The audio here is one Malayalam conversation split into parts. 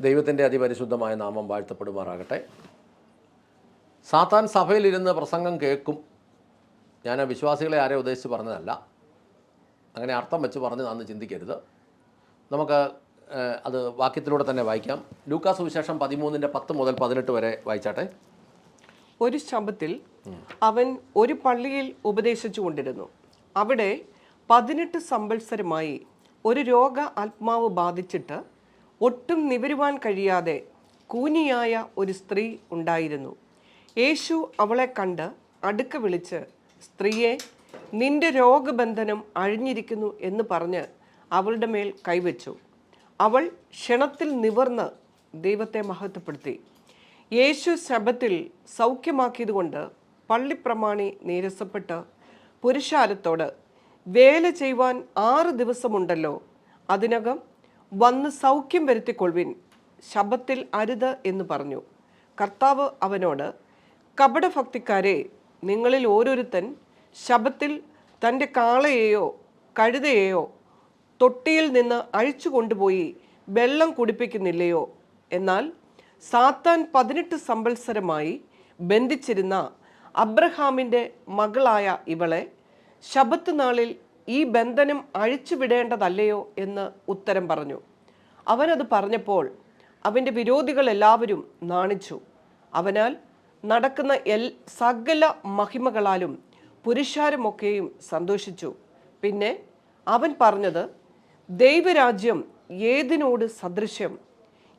ദൈവത്തിൻ്റെ അതിപരിശുദ്ധമായ നാമം വാഴ്ത്തപ്പെടുമാറാകട്ടെ. സാത്താൻ സഭയിലിരുന്ന് പ്രസംഗം കേൾക്കും. ഞാൻ വിശ്വാസികളെ ആരെ ഉദ്ദേശിച്ച് പറഞ്ഞതല്ല, അങ്ങനെ അർത്ഥം വെച്ച് പറഞ്ഞതാണെന്ന് ചിന്തിക്കരുത്. നമുക്ക് അത് വാക്യത്തിലൂടെ തന്നെ വായിക്കാം. ലൂക്കാ സുവിശേഷം 13:10 മുതൽ 18 വരെ വായിച്ചാട്ടെ. ഒരു ശബ്ബത്തിൽ അവൻ ഒരു പള്ളിയിൽ ഉപദേശിച്ചു കൊണ്ടിരുന്നു. അവിടെ 18 സംവത്സരമായി ഒരു രോഗ ആത്മാവ് ബാധിച്ചിട്ട് ഒട്ടും നിവരുവാൻ കഴിയാതെ കൂനിയായ ഒരു സ്ത്രീ ഉണ്ടായിരുന്നു. യേശു അവളെ കണ്ട് അടുക്ക വിളിച്ച്, സ്ത്രീയെ, നിന്റെ രോഗബന്ധനം അഴിഞ്ഞിരിക്കുന്നു എന്ന് പറഞ്ഞ് അവളുടെ മേൽ കൈവച്ചു. അവൾ ക്ഷണത്തിൽ നിവർന്ന് ദൈവത്തെ മഹത്വപ്പെടുത്തി. യേശു ശബ്ബത്തിൽ സൗഖ്യമാക്കിയതുകൊണ്ട് പള്ളിപ്രമാണി നീരസപ്പെട്ട് പുരുഷാരത്തോട്, വേല ചെയ്യുവാൻ 6 ദിവസമുണ്ടല്ലോ, അതിനകം വന്ന് സൗഖ്യം വരുത്തിക്കൊള്ളുവിൻ, ശബ്ബത്തിൽ അരുത് എന്ന് പറഞ്ഞു. കർത്താവ് അവനോട്, കപടഭക്തിക്കാരെ, നിങ്ങളിൽ ഓരോരുത്തൻ ശബ്ബത്തിൽ തൻ്റെ കാളയെയോ കഴുതയെയോ തൊട്ടിയിൽ നിന്ന് അഴിച്ചു കൊണ്ടുപോയി വെള്ളം കുടിപ്പിക്കുന്നില്ലയോ? എന്നാൽ സാത്താൻ 18 സംവത്സരമായി ബന്ധിച്ചിരുന്ന അബ്രഹാമിൻ്റെ മകളായ ഇവളെ ശബ്ബത്ത് നാളിൽ ഈ ബന്ധനം അഴിച്ചുവിടേണ്ടതല്ലയോ എന്ന് ഉത്തരം പറഞ്ഞു. അവനത് പറഞ്ഞപ്പോൾ അവൻ്റെ വിരോധികൾ എല്ലാവരും നാണിച്ചു. അവനാൽ നടക്കുന്ന സകല മഹിമകളാലും പുരുഷാരമൊക്കെയും സന്തോഷിച്ചു. പിന്നെ അവൻ പറഞ്ഞത്, ദൈവരാജ്യം ഏതിനോട് സദൃശ്യം,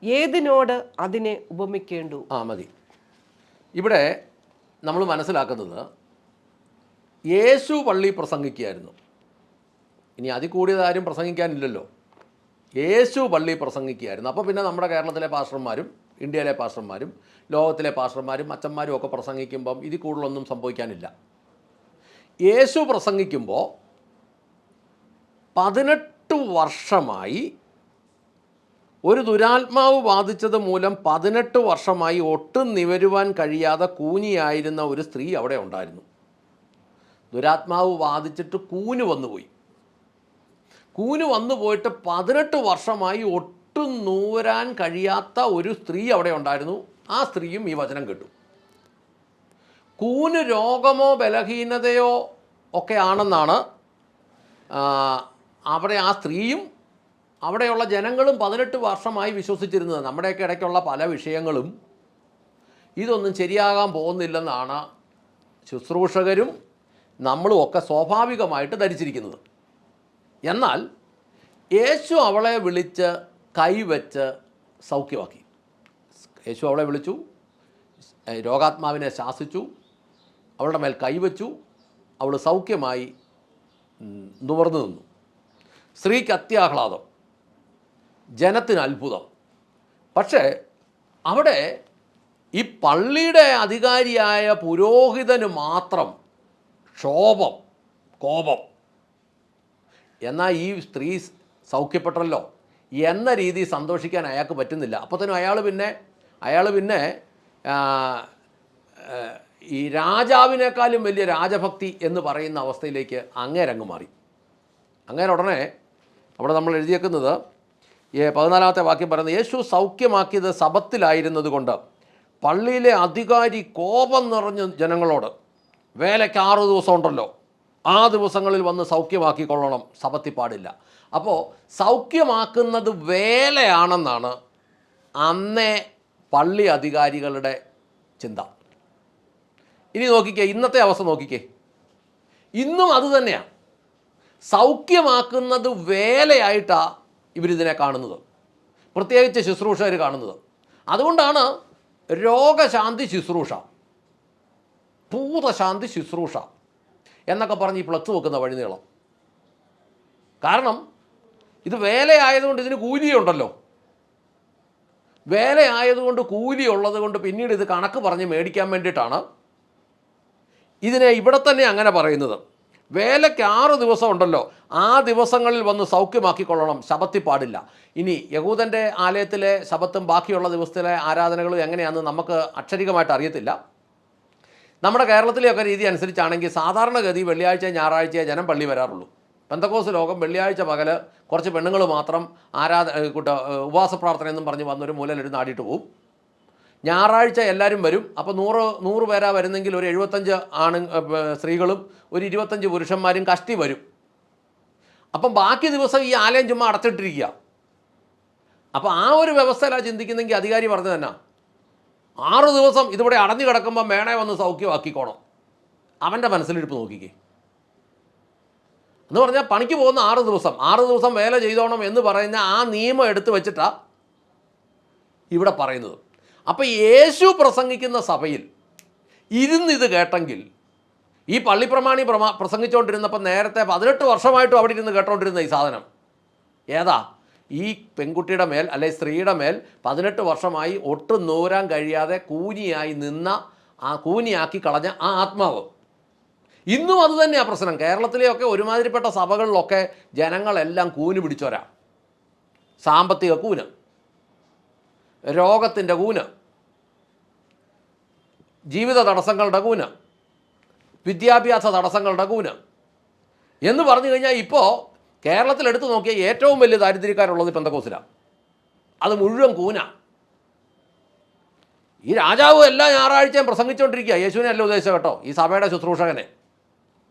ഏതിനോട് അതിനെ ഉപമിക്കേണ്ടു? മതി. ഇവിടെ നമ്മൾ മനസ്സിലാക്കുന്നത്, യേശു പള്ളി പ്രസംഗിക്കുകയായിരുന്നു. ഇനി അതിൽ കൂടിയതാരും പ്രസംഗിക്കാനില്ലല്ലോ. യേശു പള്ളി പ്രസംഗിക്കുകയായിരുന്നു. അപ്പോൾ പിന്നെ നമ്മുടെ കേരളത്തിലെ പാസ്റ്റർമാരും ഇന്ത്യയിലെ പാസ്റ്റർമാരും ലോകത്തിലെ പാസ്റ്റർമാരും അച്ഛന്മാരും ഒക്കെ പ്രസംഗിക്കുമ്പം ഇതിൽ കൂടുതലൊന്നും സംഭവിക്കാനില്ല. യേശു പ്രസംഗിക്കുമ്പോൾ 18 വർഷമായി ഒരു ദുരാത്മാവ് ബാധിച്ചത് മൂലം 18 വർഷമായി ഒട്ടും നിവരുവാൻ കഴിയാതെ കൂനിയായിരുന്ന ഒരു സ്ത്രീ അവിടെ ഉണ്ടായിരുന്നു. ദുരാത്മാവ് ബാധിച്ചിട്ട് കൂന് വന്നുപോയി. കൂന് വന്നു പോയിട്ട് 18 വർഷമായി ഒട്ടും നൂരാൻ കഴിയാത്ത ഒരു സ്ത്രീ അവിടെ ഉണ്ടായിരുന്നു. ആ സ്ത്രീയും ഈ വചനം കേട്ടു. കൂന് രോഗമോ ബലഹീനതയോ ഒക്കെ ആണെന്നാണ് അവിടെ ആ സ്ത്രീയും അവിടെയുള്ള ജനങ്ങളും 18 വർഷമായി വിശ്വസിച്ചിരുന്നത്. നമ്മുടെയൊക്കെ ഇടയ്ക്കുള്ള പല വിഷയങ്ങളും ഇതൊന്നും ശരിയാകാൻ പോകുന്നില്ലെന്നാണ് ശുശ്രൂഷകരും നമ്മളും ഒക്കെ സ്വാഭാവികമായിട്ട് ധരിച്ചിരിക്കുന്നത്. എന്നാൽ യേശു അവളെ വിളിച്ച് കൈവച്ച് സൗഖ്യമാക്കി. യേശു അവളെ വിളിച്ചു, രോഗാത്മാവിനെ ശാസിച്ചു, അവളുടെ മേൽ കൈവച്ചു, അവൾ സൗഖ്യമായി നിവർന്നു നിന്നു. സ്ത്രീക്ക് അത്യാഹ്ലാദം, ജനത്തിന് അത്ഭുതം. പക്ഷേ അവിടെ ഈ പള്ളിയുടെ അധികാരിയായ പുരോഹിതന് മാത്രം ക്ഷോഭം, കോപം. എന്നാൽ ഈ സ്ത്രീ സൗഖ്യപ്പെട്ടല്ലോ എന്ന രീതി സന്തോഷിക്കാൻ അയാൾക്ക് പറ്റുന്നില്ല. അപ്പോഴത്തേനും അയാൾ പിന്നെ ഈ രാജാവിനേക്കാളും വലിയ രാജഭക്തി എന്ന് പറയുന്ന അവസ്ഥയിലേക്ക് അങ്ങേരങ്ങ് മാറി. ഉടനെ അവിടെ നമ്മൾ എഴുതിയേക്കുന്നത് 14-ാമത്തെ വാക്യം പറയുന്നത്, യേശു സൗഖ്യമാക്കിയത് സബത്തിലായിരുന്നത് കൊണ്ട് പള്ളിയിലെ അധികാരി കോപം നിറഞ്ഞ ജനങ്ങളോട്, വേലയ്ക്ക് 6 ദിവസം ഉണ്ടല്ലോ, ആ ദിവസങ്ങളിൽ വന്ന് സൗഖ്യമാക്കിക്കൊള്ളണം, സബത്തിൽ പാടില്ല. അപ്പോൾ സൗഖ്യമാക്കുന്നത് വേലയാണെന്നാണ് അന്നേ പള്ളി അധികാരികളുടെ ചിന്ത. ഇനി നോക്കിക്കേ, ഇന്നത്തെ അവസ്ഥ നോക്കിക്കേ. ഇന്നും അതുതന്നെയാണ്. സൗഖ്യമാക്കുന്നത് വേലയായിട്ടാണ് ഇവരിതിനെ കാണുന്നത്, പ്രത്യേകിച്ച് ശുശ്രൂഷകർ കാണുന്നത്. അതുകൊണ്ടാണ് രോഗശാന്തി ശുശ്രൂഷ, ഭൂതശാന്തി ശുശ്രൂഷ എന്നൊക്കെ പറഞ്ഞ് ഈ ഫ്ലക്സ് വെക്കുന്ന വഴിനീളം. കാരണം ഇത് വേലയായതുകൊണ്ട് ഇതിന് കൂലിയുണ്ടല്ലോ. വേലയായതുകൊണ്ട് കൂലി ഉള്ളത് കൊണ്ട് പിന്നീട് ഇത് കണക്ക് പറഞ്ഞ് മേടിക്കാൻ വേണ്ടിയിട്ടാണ് ഇതിനെ ഇവിടെ തന്നെ അങ്ങനെ പറയുന്നത്. വേലയ്ക്ക് 6 ദിവസം ഉണ്ടല്ലോ, ആ ദിവസങ്ങളിൽ വന്ന് സൗഖ്യമാക്കിക്കൊള്ളണം, ശബത്തിൽ പാടില്ല. ഇനി യഹൂദൻ്റെ ആലയത്തിലെ ശബത്തും ബാക്കിയുള്ള ദിവസത്തിലെ ആരാധനകളും എങ്ങനെയാണെന്ന് നമുക്ക് അക്ഷരികമായിട്ട് അറിയത്തില്ല. നമ്മുടെ കേരളത്തിലെയൊക്കെ രീതി അനുസരിച്ചാണെങ്കിൽ സാധാരണഗതി വെള്ളിയാഴ്ച ഞായറാഴ്ച ജനം പള്ളി വരാറുള്ളൂ. പെന്തക്കോസ് ലോകം വെള്ളിയാഴ്ച പകല് കുറച്ച് പെണ്ണുങ്ങൾ മാത്രം ഉപവാസ പ്രാർത്ഥന എന്നും പറഞ്ഞ് വന്നൊരു മൂലയിലൊരു നാടിയിട്ട് പോവും. ഞായറാഴ്ച എല്ലാവരും വരും. അപ്പോൾ 100 പേരാ വരുന്നെങ്കിൽ ഒരു 75 സ്ത്രീകളും ഒരു 25 പുരുഷന്മാരും കഷ്ടി വരും. അപ്പം ബാക്കി ദിവസം ഈ ആലയം ചുമ്മാ അടച്ചിട്ടിരിക്കുക. അപ്പോൾ ആ ഒരു വ്യവസ്ഥയിലാണ് ചിന്തിക്കുന്നെങ്കിൽ അധികാരി പറഞ്ഞു തന്നെ 6 ദിവസം ഇതിവിടെ അടഞ്ഞു കിടക്കുമ്പോൾ മേണേ വന്ന് സൗഖ്യമാക്കിക്കോണം. അവൻ്റെ മനസ്സിലിരിപ്പ് നോക്കിക്കേ. എന്ന് പറഞ്ഞാൽ പണിക്ക് പോകുന്ന 6 ദിവസം വേല ചെയ്തോണം എന്ന് പറയുന്ന ആ നിയമം എടുത്തു വെച്ചിട്ടാണ് ഇവിടെ പറയുന്നത്. അപ്പോൾ യേശു പ്രസംഗിക്കുന്ന സഭയിൽ ഇരുന്നിത് കേട്ടെങ്കിൽ, ഈ പള്ളിപ്രമാണി പ്രസംഗിച്ചുകൊണ്ടിരുന്നപ്പോൾ നേരത്തെ 18 വർഷമായിട്ടും അവിടെ ഇരുന്ന് കേട്ടോണ്ടിരുന്ന ഈ സാധനം ഏതാ? ഈ പെൺകുട്ടിയുടെ മേൽ അല്ലെ സ്ത്രീയുടെ മേൽ 18 വർഷമായി ഒട്ടും നൂരാൻ കഴിയാതെ കൂനിയായി നിന്ന കൂനിയാക്കി കളഞ്ഞ ആ ആത്മാവ്. ഇന്നും അതുതന്നെയാണ് പ്രശ്നം. കേരളത്തിലെയൊക്കെ ഒരുമാതിരിപ്പെട്ട സഭകളിലൊക്കെ ജനങ്ങളെല്ലാം കൂന് പിടിച്ചോരാ. സാമ്പത്തിക കൂന്, രോഗത്തിൻ്റെ കൂന്, ജീവിത തടസ്സങ്ങളുടെ കൂന്, വിദ്യാഭ്യാസ തടസ്സങ്ങളുടെ കൂന് എന്ന് പറഞ്ഞു കഴിഞ്ഞാൽ ഇപ്പോൾ കേരളത്തിലെടുത്ത് നോക്കിയാൽ ഏറ്റവും വലിയ ദാരിദ്ര്യക്കാരുള്ളത് പെന്തക്കോസിലാണ്. അത് മുഴുവൻ കൂനാണ്. ഈ രാജാവ് എല്ലാ ഞായറാഴ്ചയും പ്രസംഗിച്ചുകൊണ്ടിരിക്കുക. യേശുവിനെ അല്ല ഉദ്ദേശിച്ച കേട്ടോ, ഈ സഭയുടെ ശുശ്രൂഷകനെ.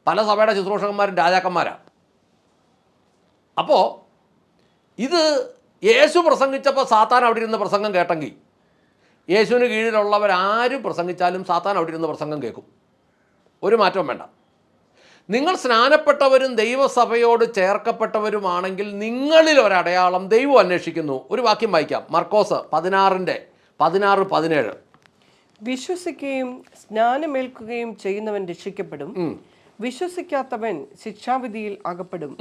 പല സഭയുടെ ശുശ്രൂഷകന്മാരും രാജാക്കന്മാരാണ്. അപ്പോൾ ഇത് യേശു പ്രസംഗിച്ചപ്പോൾ സാത്താൻ അവിടെ ഇരുന്ന് പ്രസംഗം കേട്ടെങ്കിൽ യേശുവിന് കീഴിലുള്ളവരാരും പ്രസംഗിച്ചാലും സാത്താൻ അവിടെ ഇരുന്ന് പ്രസംഗം കേൾക്കും. ഒരു മാറ്റവും വേണ്ട. നിങ്ങൾ സ്നാനപ്പെട്ടവരും ദൈവസഭയോട് ചേർക്കപ്പെട്ടവരുമാണെങ്കിൽ നിങ്ങളിൽ ഒരടയാളം ദൈവം അന്വേഷിക്കുന്നു. ഒരു വാക്യം വായിക്കാം, മർക്കോസ് 16:17. വിശ്വസിക്കുകയും സ്നാനമേൽക്കുകയും ചെയ്യുന്നവൻ രക്ഷിക്കപ്പെടും, വിശ്വസിക്കാത്തവൻ ശിക്ഷാവിധിയിൽ അകപ്പെടും.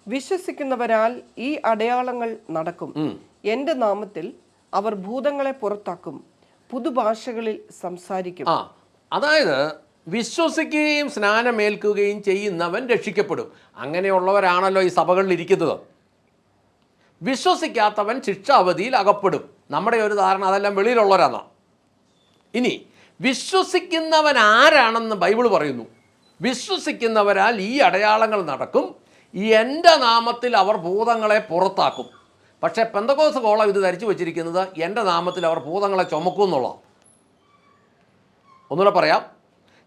വിശ്വസിക്കുന്നവരാൽ ഈ അടയാളങ്ങൾ നടക്കും. എൻ്റെ നാമത്തിൽ അവർ ഭൂതങ്ങളെ പുറത്താക്കും, പുതുഭാഷകളിൽ സംസാരിക്കും. അതായത് വിശ്വസിക്കുകയും സ്നാനമേൽക്കുകയും ചെയ്യുന്നവൻ രക്ഷിക്കപ്പെടും. അങ്ങനെയുള്ളവരാണല്ലോ ഈ സഭകളിൽ ഇരിക്കുന്നത്. വിശ്വസിക്കാത്തവൻ ശിക്ഷാവധിയിൽ അകപ്പെടും. നമ്മുടെ ഒരു ധാരണ അതെല്ലാം വെളിയിലുള്ളവരാണ്. ഇനി വിശ്വസിക്കുന്നവൻ ആരാണെന്ന് ബൈബിൾ പറയുന്നു. വിശ്വസിക്കുന്നവരാൽ ഈ അടയാളങ്ങൾ നടക്കും, എൻ്റെ നാമത്തിൽ അവർ ഭൂതങ്ങളെ പുറത്താക്കും. പക്ഷേ പെന്തക്കോസ് കോളം ഇത് ധരിച്ചു വച്ചിരിക്കുന്നത് എൻ്റെ നാമത്തിൽ അവർ ഭൂതങ്ങളെ ചുമക്കും എന്നുള്ള. ഒന്നുകൂടെ പറയാം,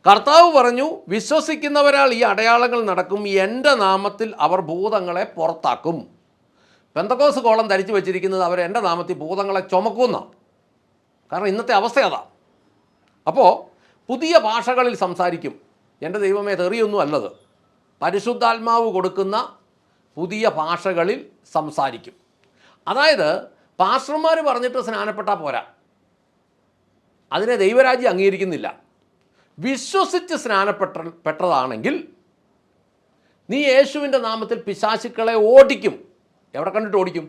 കർത്താവ് പറഞ്ഞു വിശ്വസിക്കുന്നവരാൽ ഈ അടയാളങ്ങൾ നടക്കും, എൻ്റെ നാമത്തിൽ അവർ ഭൂതങ്ങളെ പുറത്താക്കും. പെന്തക്കോസ് കോളം ധരിച്ചു വച്ചിരിക്കുന്നത് അവർ എൻ്റെ നാമത്തിൽ ഭൂതങ്ങളെ ചുമക്കുമെന്നാണ്. കാരണം ഇന്നത്തെ അവസ്ഥ അതാ. അപ്പോൾ പുതിയ ഭാഷകളിൽ സംസാരിക്കും. എൻ്റെ ദൈവമേ, തെറിയൊന്നും അല്ലത്. പരിശുദ്ധാത്മാവ് കൊടുക്കുന്ന പുതിയ ഭാഷകളിൽ സംസാരിക്കും. അതായത് പാസ്റ്റർമാർ പറഞ്ഞിട്ട് സ്നാനപ്പെട്ടാൽ പോരാ, അതിനെ ദൈവരാജ്യം അംഗീകരിക്കുന്നില്ല. വിശ്വസിച്ച് സ്നാനപ്പെട്ടതാണെങ്കിൽ നീ യേശുവിൻ്റെ നാമത്തിൽ പിശാചുക്കളെ ഓടിക്കും. എവിടെ കണ്ടിട്ട് ഓടിക്കും?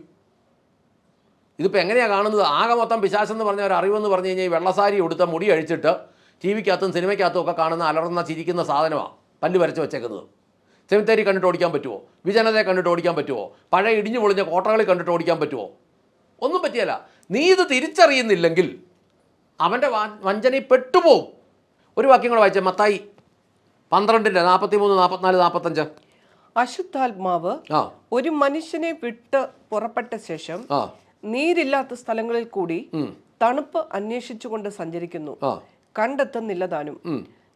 ഇതിപ്പോൾ എങ്ങനെയാണ് കാണുന്നത്? ആകെ മൊത്തം പിശാചെന്ന് പറഞ്ഞ ഒരു അറിവെന്ന് പറഞ്ഞു കഴിഞ്ഞാൽ ഈ വെള്ളസാരി ഉടുത്ത മുടി അഴിച്ചിട്ട് ടി വിക്കകത്തും സിനിമയ്ക്കകത്തും ഒക്കെ കാണുന്ന അലർന്ന ചിരിക്കുന്ന സാധനമാണ് പല്ല് വരച്ച് വെച്ചേക്കുന്നത്. സെമിത്തേരി കണ്ടിട്ട് ഓടിക്കാൻ പറ്റുമോ? വിജനതയെ കണ്ടിട്ട് ഓടിക്കാൻ പറ്റുമോ? പഴയ ഇടിഞ്ഞു പൊളിഞ്ഞ കോട്ടകളിൽ കണ്ടിട്ട് ഓടിക്കാൻ പറ്റുമോ? ഒന്നും പറ്റിയല്ല. നീ ഇത് തിരിച്ചറിയുന്നില്ലെങ്കിൽ അവൻ്റെ വഞ്ചനയിൽ പെട്ടുപോകും. ഒരു വാക്യം കൂടെ വായിച്ചേ, മത്തായി 12:43, 44, 45. അശുദ്ധാത്മാവ് ഒരു മനുഷ്യനെ വിട്ട് പുറപ്പെട്ട ശേഷം നീരില്ലാത്ത സ്ഥലങ്ങളിൽ കൂടി തണുപ്പ് അന്വേഷിച്ചുകൊണ്ട് സഞ്ചരിക്കുന്നു, കണ്ടെത്തുന്നില്ല താനും.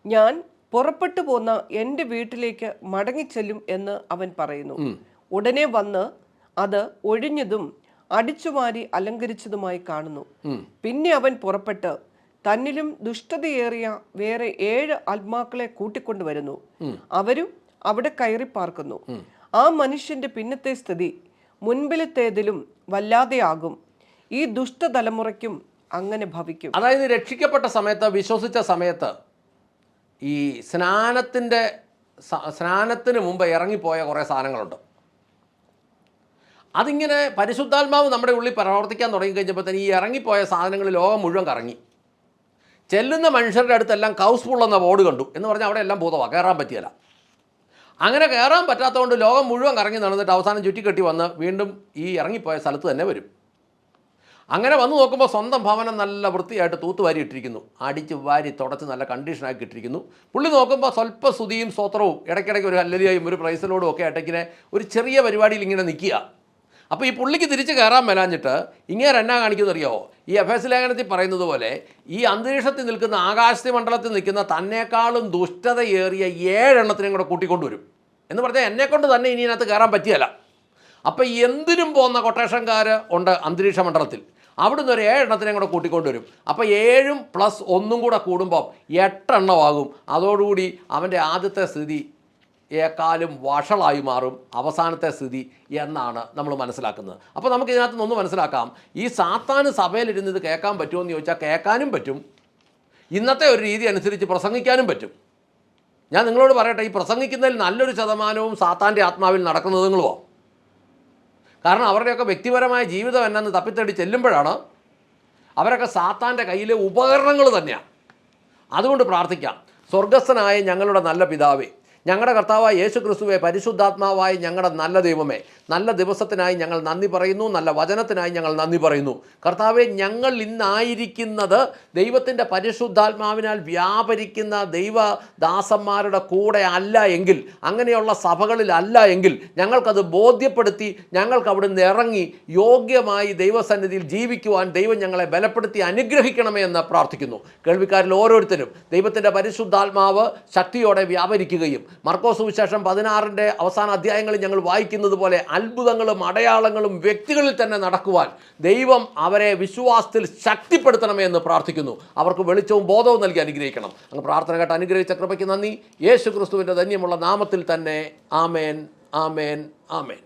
ഞാൻ പുറപ്പെട്ടു പോന്ന എൻ്റെ വീട്ടിലേക്ക് മടങ്ങിച്ചെല്ലും എന്ന് അവൻ പറയുന്നു. ഉടനെ വന്ന് അത് ഒഴിഞ്ഞതും അടിച്ചുമാരി അലങ്കരിച്ചതുമായി കാണുന്നു. പിന്നെ അവൻ പുറപ്പെട്ട് തന്നിലും ദുഷ്ടതയേറിയ വേറെ 7 ആത്മാക്കളെ കൂട്ടിക്കൊണ്ടുവരുന്നു. അവരും അവിടെ കയറി പാർക്കുന്നു. ആ മനുഷ്യന്റെ പിന്നത്തെ സ്ഥിതി മുൻപിലത്തേതിലും വല്ലാതെയാകും. ഈ ദുഷ്ടതലമുറയ്ക്കും അങ്ങനെ ഭവിക്കും. അതായത് രക്ഷിക്കപ്പെട്ട സമയത്ത്, വിശ്വസിച്ച സമയത്ത് ഈ സ്നാനത്തിന് മുമ്പ് ഇറങ്ങിപ്പോയ കുറേ സാധനങ്ങളുണ്ട്. അതിങ്ങനെ പരിശുദ്ധാത്മാവ് നമ്മുടെ ഉള്ളിൽ പ്രവർത്തിക്കാൻ തുടങ്ങിക്കഴിഞ്ഞപ്പോൾ തന്നെ ഈ ഇറങ്ങിപ്പോയ സാധനങ്ങൾ ലോകം മുഴുവൻ കറങ്ങി. ചെല്ലുന്ന മനുഷ്യരുടെ അടുത്തെല്ലാം ഹൗസ്ഫുൾ എന്ന ബോർഡ് കണ്ടു എന്ന് പറഞ്ഞാൽ അവിടെ എല്ലാം ഭൂതമാണ്, കയറാൻ പറ്റിയല്ല. അങ്ങനെ കയറാൻ പറ്റാത്തതുകൊണ്ട് ലോകം മുഴുവൻ കറങ്ങി നടന്നിട്ട് അവസാനം ചുറ്റിക്കെട്ടി വന്ന് വീണ്ടും ഈ ഇറങ്ങിപ്പോയ സ്ഥലത്ത് തന്നെ വരും. അങ്ങനെ വന്ന് നോക്കുമ്പോൾ സ്വന്തം ഭവനം നല്ല വൃത്തിയായിട്ട് തൂത്തുവാരി ഇട്ടിരിക്കുന്നു, അടിച്ച് വാരി തുടച്ച് നല്ല കണ്ടീഷനാക്കി ഇട്ടിരിക്കുന്നു. പുള്ളി നോക്കുമ്പോൾ സ്വല്പ സ്തുതിയും സ്തോത്രവും ഇടയ്ക്കിടയ്ക്ക് ഒരു ഹല്ലേലൂയയും ഒരു പ്രൈസ് ലോഡും ഒക്കെ ആയിട്ട് ഇങ്ങനെ ഒരു ചെറിയ പരിപാടിയിൽ ഇങ്ങനെ നിൽക്കുക. അപ്പോൾ ഈ പുള്ളിക്ക് തിരിച്ച് കയറാൻ മേലാഞ്ഞിട്ട് ഇങ്ങനെ എന്നാ കാണിക്കുന്നറിയാമോ? ഈ എഫേസ്യ ലേഖനത്തിൽ പറയുന്നത് പോലെ ഈ അന്തരീക്ഷത്തിൽ നിൽക്കുന്ന ആകാശ മണ്ഡലത്തിൽ നിൽക്കുന്ന തന്നെക്കാളും ദുഷ്ടതയേറിയ 7 എണ്ണത്തിനെയും കൂടെ കൂട്ടിക്കൊണ്ടുവരും. എന്ന് പറഞ്ഞാൽ എന്നെക്കൊണ്ട് തന്നെ ഇനി ഇതിനകത്ത് കയറാൻ പറ്റിയല്ല. അപ്പോൾ എന്തിനും പോകുന്ന കൊട്ടേഷൻകാർ ഉണ്ട് അന്തരീക്ഷ മണ്ഡലത്തിൽ, അവിടുന്ന് ഒരു 7 എണ്ണത്തിനെയും കൂടെ കൂട്ടിക്കൊണ്ടുവരും. അപ്പോൾ 7 + 1 കൂടെ കൂടുമ്പോൾ 8 എണ്ണമാകും. അതോടുകൂടി അവൻ്റെ ആദ്യത്തെ സ്ഥിതി ഏക്കാലും വഷളായി മാറും അവസാനത്തെ സ്ഥിതി എന്നാണ് നമ്മൾ മനസ്സിലാക്കുന്നത്. അപ്പോൾ നമുക്ക് ഇതിനകത്ത് നിന്ന് മനസ്സിലാക്കാം, ഈ സാത്താന് സഭയിലിരുന്ന് ഇത് കേൾക്കാൻ പറ്റുമോ എന്ന് ചോദിച്ചാൽ കേൾക്കാനും പറ്റും, ഇന്നത്തെ ഒരു രീതി അനുസരിച്ച് പ്രസംഗിക്കാനും പറ്റും. ഞാൻ നിങ്ങളോട് പറയട്ടെ, ഈ പ്രസംഗിക്കുന്നതിൽ നല്ലൊരു ശതമാനവും സാത്താൻ്റെ ആത്മാവിൽ നടക്കുന്നത് നിങ്ങളുമോ? കാരണം അവരുടെയൊക്കെ വ്യക്തിപരമായ ജീവിതം എന്നു തപ്പിത്തേടി ചെല്ലുമ്പോഴാണ് അവരൊക്കെ സാത്താൻ്റെ കയ്യിലെ ഉപകരണങ്ങൾ തന്നെയാണ്. അതുകൊണ്ട് പ്രാർത്ഥിക്കാം. സ്വർഗസ്ഥനായ ഞങ്ങളുടെ നല്ല പിതാവേ, ഞങ്ങളുടെ കർത്താവായ യേശു ക്രിസ്തുവേ, പരിശുദ്ധാത്മാവായ ഞങ്ങളുടെ നല്ല ദൈവമേ, നല്ല ദിവസത്തിനായി ഞങ്ങൾ നന്ദി പറയുന്നു, നല്ല വചനത്തിനായി ഞങ്ങൾ നന്ദി പറയുന്നു. കർത്താവെ, ഞങ്ങൾ ഇന്നായിരിക്കുന്നത് ദൈവത്തിൻ്റെ പരിശുദ്ധാത്മാവിനാൽ വ്യാപരിക്കുന്ന ദൈവദാസന്മാരുടെ കൂടെ അല്ല എങ്കിൽ, അങ്ങനെയുള്ള സഭകളിലല്ല എങ്കിൽ ഞങ്ങൾക്കത് ബോധ്യപ്പെടുത്തി ഞങ്ങൾക്ക് അവിടുന്ന് ഇറങ്ങി യോഗ്യമായി ദൈവസന്നിധിയിൽ ജീവിക്കുവാൻ ദൈവം ഞങ്ങളെ ബലപ്പെടുത്തി അനുഗ്രഹിക്കണമേ എന്ന് പ്രാർത്ഥിക്കുന്നു. കേൾവിക്കാരിൽ ഓരോരുത്തരും ദൈവത്തിൻ്റെ പരിശുദ്ധാത്മാവ് ശക്തിയോടെ വ്യാപരിക്കുകയും മർക്കോസ് സുവിശേഷം 16 അവസാന അധ്യായങ്ങളിൽ ഞങ്ങൾ വായിക്കുന്നത് പോലെ അത്ഭുതങ്ങളും അടയാളങ്ങളും വ്യക്തികളിൽ തന്നെ നടക്കുവാൻ ദൈവം അവരെ വിശ്വാസത്തിൽ ശക്തിപ്പെടുത്തണമേ എന്ന് പ്രാർത്ഥിക്കുന്നു. അവർക്ക് വെളിച്ചവും ബോധവും നൽകി അനുഗ്രഹിക്കണം. അങ്ങ് പ്രാർത്ഥന കേട്ട് അനുഗ്രഹിച്ച കൃപയ്ക്ക് നന്ദി. യേശു ക്രിസ്തുവിൻ്റെ ധന്യമുള്ള നാമത്തിൽ തന്നെ. ആമേൻ, ആമേൻ, ആമേൻ.